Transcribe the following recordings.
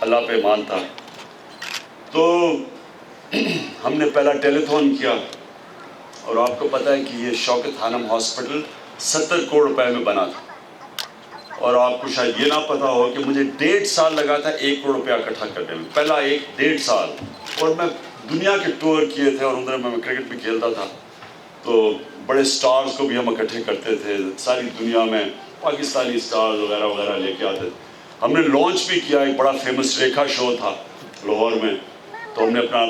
اللہ پہ ایمان تھا. تو ہم نے پہلا ٹیلی تھون کیا, اور آپ کو پتہ ہے کہ یہ شوکت خانم ہاسپٹل 70 کروڑ روپے میں بنا تھا, اور آپ کو شاید یہ نہ پتا ہو کہ مجھے 1.5 سال لگا تھا 1 کروڑ روپیہ اکٹھا کرنے میں, پہلا 1.5 سال. اور میں دنیا کے ٹور کیے تھے, اور ادھر میں کرکٹ بھی کھیلتا تھا, تو بڑے سٹارز کو بھی ہم اکٹھے کرتے تھے ساری دنیا میں, پاکستانی سٹارز وغیرہ وغیرہ لے کے آتے تھے. ہم نے لانچ بھی کیا, ایک بڑا فیمس ریکھا شو تھا لاہور میں, تو ہم نے اپنا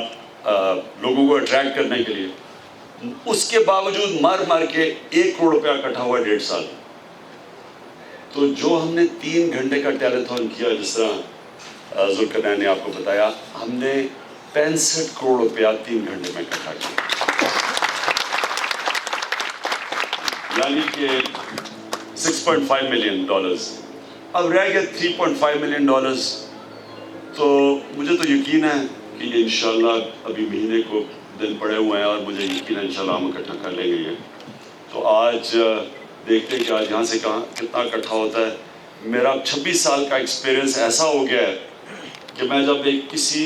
لوگوں کو اٹریکٹ کرنے کے لیے, اس کے باوجود مر کے 1 کروڑ روپیہ اکٹھا ہوا 1.5 سال. تو جو ہم نے 3 گھنٹے کا ٹیلی تھون کیا, جس طرح ذوالقرنین نے آپ کو بتایا, ہم نے 65 کروڑ روپیہ 3 گھنٹے میں اکٹھا کیا, یعنی کہ $6.5 ملین. اب رہ گیا $3.5 ملین. تو مجھے تو یقین ہے کہ یہ انشاءاللہ ابھی مہینے کو دن پڑے ہوئے ہیں, اور مجھے یقین ہے انشاءاللہ ہم اکٹھا کر لیں گے یہ. تو آج دیکھتے ہیں کہ آج یہاں سے کہاں کتنا اکٹھا ہوتا ہے. میرا 26 سال کا ایکسپیرینس ایسا ہو گیا ہے کہ میں جب ایک کسی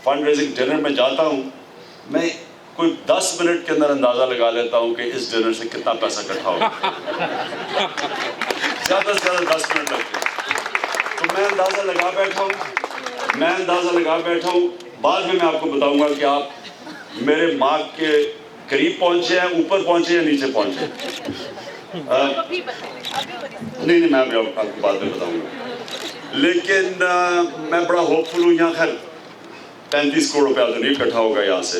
فنڈ ریزنگ ڈنر میں جاتا ہوں, میں کوئی 10 منٹ کے اندر اندازہ لگا لیتا ہوں کہ اس ڈنر سے کتنا پیسہ اکٹھا ہوگا. زیادہ سے زیادہ 10 منٹ لگتے ہیں. تو میں اندازہ لگا بیٹھا ہوں. بعد میں آپ کو بتاؤں گا کہ آپ میرے مارک کے قریب پہنچے ہیں, اوپر پہنچے یا نیچے پہنچے. نہیں, میں ابھی آپ کو بعد میں بتاؤں گا. لیکن میں بڑا ہوپ فل ہوں. یہاں خیر 35 کروڑ روپیہ تو نہیں اکٹھا ہوگا یہاں سے,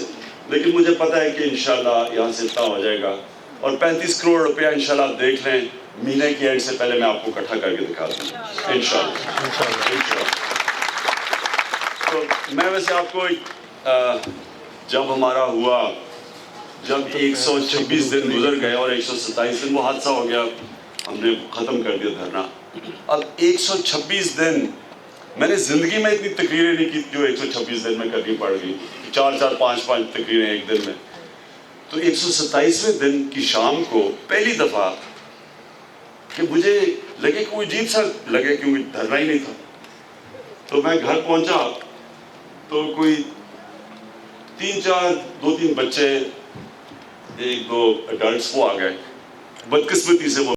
لیکن مجھے پتہ ہے کہ انشاءاللہ یہاں سے اتنا ہو جائے گا. اور 35 کروڑ روپیہ انشاءاللہ آپ دیکھ لیں, مہینے کی اینڈ سے پہلے میں آپ کو اکٹھا کر کے دکھا دوں گا انشاءاللہ. تو میں ویسے آپ کو جب ہمارا ہوا, جب 126 دن گزر گئے اور 127 دن وہ حادثہ ہو گیا, ہم نے ختم کر دیا دھرنا. اب 126 دن میں نے زندگی میں اتنی تقریریں نہیں کی جو 126 دن میں کرنی پڑ گئی, 4 5 تقریریں ایک دن میں. تو 127ویں دن کی شام کو پہلی دفعہ کہ مجھے لگے کہ کوئی عجیب سا لگے, کیونکہ دھرنا ہی نہیں تھا. تو میں گھر پہنچا تو کوئی 2-3 بچے, 1-2 ایڈلٹس وہ آ گئے. بدقسمتی سے وہ